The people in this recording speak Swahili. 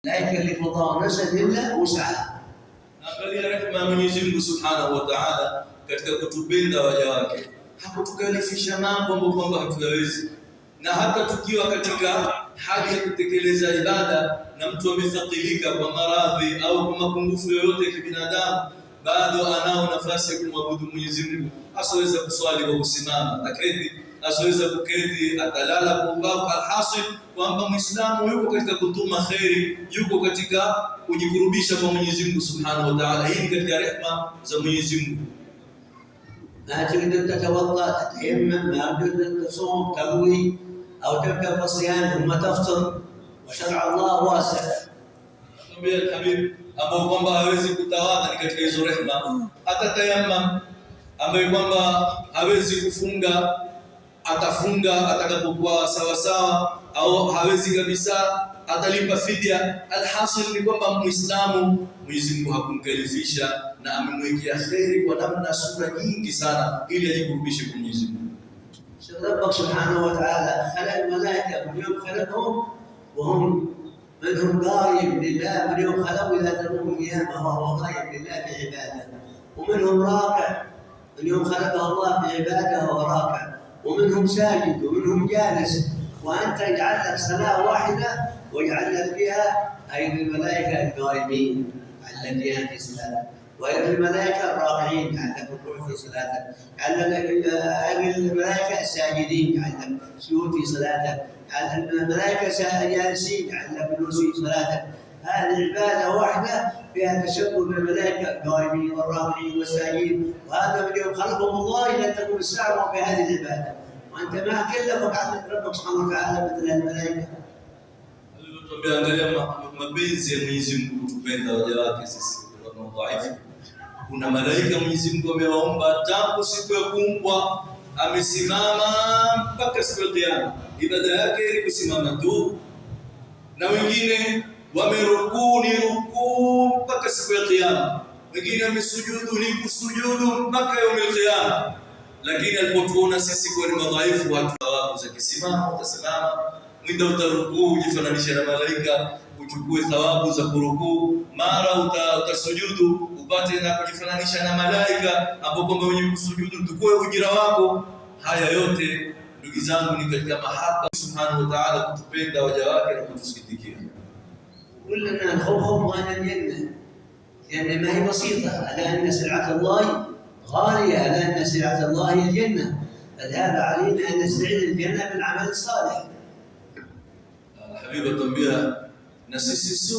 لا يكلف الله نفسا إلا وسعها. Angalia rehema ya Mwenyezi Mungu Subhanahu wa Ta'ala katika kutupenda waja wake. Hakutukalifisha mambo ambayo kwamba hatuyawezi. Na hata tukiwa katika hali ya kutekeleza ibada na mtu amethakilika kwa maradhi au kwa mapungufu yoyote ya kibinadamu, bado anao nafasi ya kumwabudu Mwenyezi Mungu. Asaweza kuswali kwa kusimama, ataketi, asaweza kuketi, atalala kwa ubavu. Alhasil kwamba Muislamu yuko katika kutuma khairi, yuko katika kujikurubisha kwa Mwenyezi Mungu Subhanahu wa Ta'ala. Hii ni katika rehema za Mwenyezi Mungu. ما تريد أن تتوضأ تتيمم، ما تريد أن تصوم تروي أو تبدأ بالصيام ثم تفطر، وشرع الله واسع. Nabii al-Habib ambao kwamba hawezi kutawadha ni katika hizo rehema. Atatayammam ambaye kwamba hawezi kufunga, atafunga atakapokuwa sawa sawa, au hawezi kabisa atalipa fidia. Alhasil ni kwamba Muislamu Mwenyezi Mungu hakumkalifisha na amemwekea kheri kwa namna sura nyingi sana ili ajikurubishe kwa Mwenyezi Mungu. ربك سبحانه وتعالى خلق الملائكة واليوم خلقهم وهم منهم قائم لله، واليوم خلقوا إذا تقوم القيامة وهو قائم لله بعباده، ومنهم راكع اليوم خلقه الله بعباده وهو راكع، ومنهم ساجد ومنهم جالس، وأنت يجعل لك صلاة واحدة ويجعل لك فيها أي الملائكة القائمين على القيام في صلاته، وأيضا الملائكة الراكعين عندك الركوع في صلاتك، عندك الملائكة الساجدين عندك سجود في صلاتك، عندك الملائكة جالسين عندك جلوس في صلاتك. هذه عبادة واحدة فيها تشبه بالملائكة القائمين والراكعين والساجدين، وهذا من يوم خلقهم الله إلى تقوم الساعة في هذه العبادة، وأنت ما كلفك عن ربك سبحانه وتعالى مثل الملائكة. Tumeangalia mapenzi ya Mwenyezi Mungu kutupenda waja wake sisi dhaifu. Kuna malaika Mwenyezi Mungu amewaumba tangu siku ya kuumbwa, amesimama mpaka siku ya Kiyama. Ibada yake ni kusimama tu, na wengine wamerukuu ni rukuu mpaka siku ya Kiyama, wengine wamesujudu ni kusujudu mpaka yaumul Kiyama. Lakini alipotuona sisi kwa ni madhaifu, watu thawabu za kisimama, utasimama, mwenda utarukuu, ujifananisha na malaika, uchukue thawabu za kurukuu, mara utasujudu upate na kujifananisha na malaika ambao kwamba wenye kusujudu tukue ujira wako. Haya yote ndugu zangu ni katika mahaba Subhanahu wa Ta'ala kutupenda waja wake na kutusikitikia. كلنا نخوف عن الجنة لأن ما هي بسيطة، على أن سلعة الله غالية، على أن سلعة الله هي الجنة، فلهذا علينا أن نستعيد الجنة بالعمل الصالح. حبيبة بها نسيس